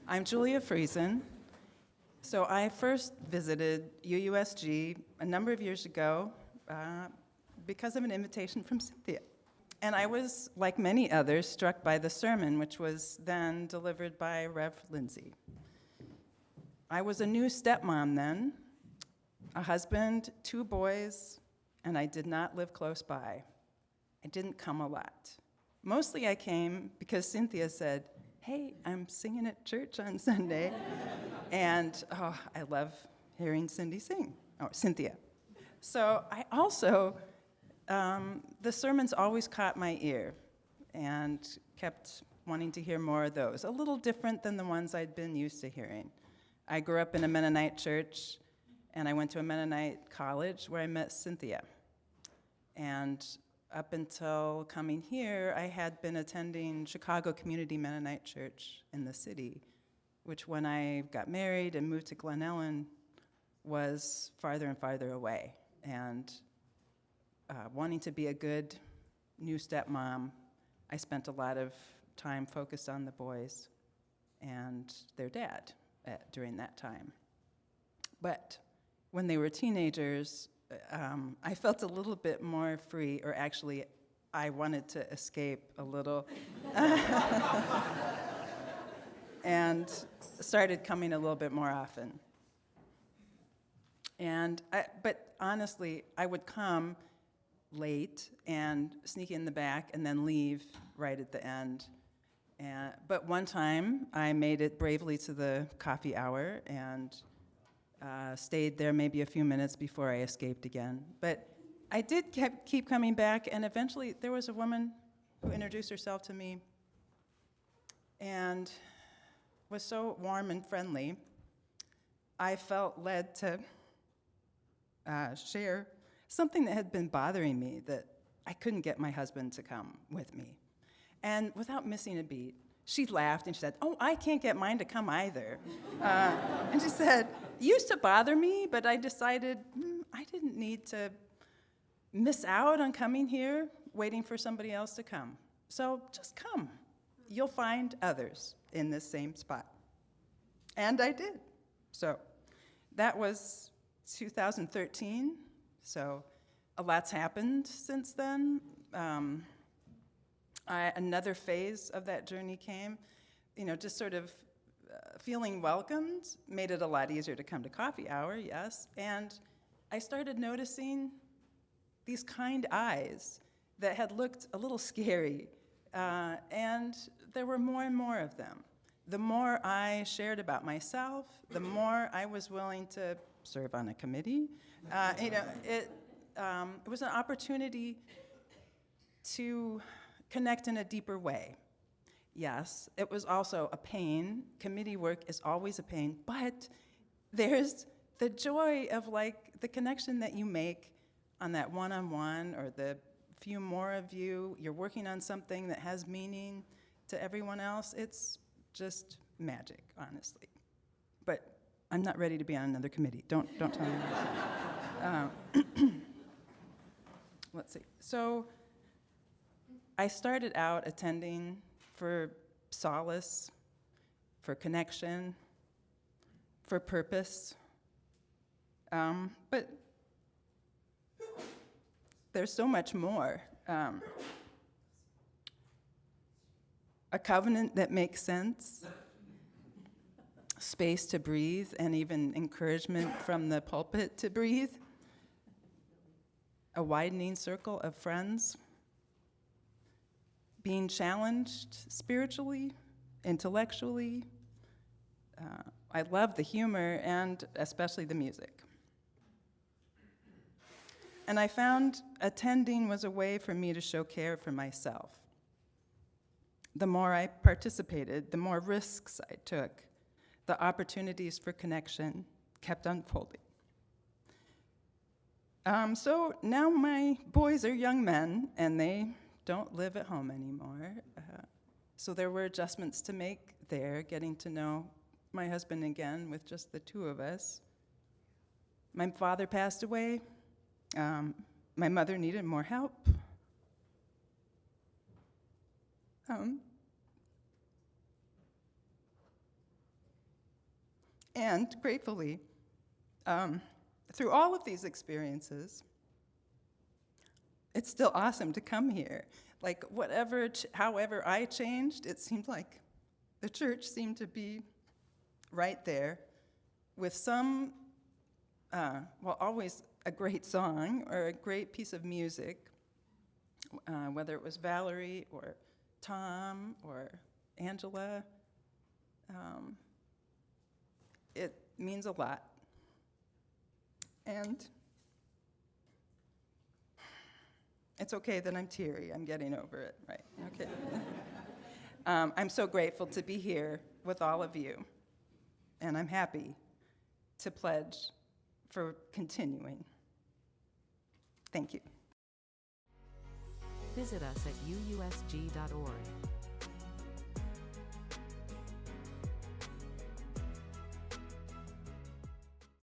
I'm Julia Friesen. So I first visited UUSG a number of years ago because of an invitation from Cynthia. And I was, like many others, struck by the sermon, which was then delivered by Rev. Lindsay. I was a new stepmom then, a husband, 2 boys, and I did not live close by. I didn't come a lot. Mostly I came because Cynthia said, "Hey, I'm singing at church on Sunday." And I love hearing Cindy sing, or Cynthia. So I also, the sermons always caught my ear and kept wanting to hear more of those, a little different than the ones I'd been used to hearing. I grew up in a Mennonite church, and I went to a Mennonite college where I met Cynthia. And up until coming here, I had been attending Chicago Community Mennonite Church in the city, which when I got married and moved to Glen Ellen was farther and farther away. And wanting to be a good new stepmom, I spent a lot of time focused on the boys and their dad during that time. But when they were teenagers, I felt a little bit more free, or actually, I wanted to escape a little, and started coming a little bit more often. But honestly, I would come late and sneak in the back and then leave right at the end. But one time, I made it bravely to the coffee hour and stayed there maybe a few minutes before I escaped again. But I did keep coming back, and eventually there was a woman who introduced herself to me and was so warm and friendly. I felt led to share something that had been bothering me, that I couldn't get my husband to come with me. And without missing a beat, she laughed and she said, "Oh, I can't get mine to come either." And she said, "It used to bother me, but I decided I didn't need to miss out on coming here waiting for somebody else to come. So just come. You'll find others in this same spot." And I did. So that was 2013. So a lot's happened since then. Another phase of that journey came, just sort of feeling welcomed made it a lot easier to come to coffee hour, yes, and I started noticing these kind eyes that had looked a little scary, and there were more and more of them. The more I shared about myself, the more I was willing to serve on a committee. It was an opportunity to connect in a deeper way. Yes, it was also a pain. Committee work is always a pain, but there's the joy of the connection that you make on that one-on-one, or the few more of you, you're working on something that has meaning to everyone else. It's just magic, honestly. But I'm not ready to be on another committee. Don't tell me that. Let's see. So I started out attending for solace, for connection, for purpose. But there's so much more. A covenant that makes sense, space to breathe, and even encouragement from the pulpit to breathe, a widening circle of friends, being challenged spiritually, intellectually. I love the humor and especially the music. And I found attending was a way for me to show care for myself. The more I participated, the more risks I took, the opportunities for connection kept unfolding. So now my boys are young men, and they don't live at home anymore. So there were adjustments to make there, getting to know my husband again with just the 2 of us. My father passed away. My mother needed more help. And gratefully, through all of these experiences, it's still awesome to come here. Like, however I changed, it seemed like the church seemed to be right there with some, always a great song or a great piece of music, whether it was Valerie or Tom or Angela. It means a lot. And it's okay that I'm teary. I'm getting over it, right? Okay. I'm so grateful to be here with all of you, and I'm happy to pledge for continuing. Thank you. Visit us at uusg.org.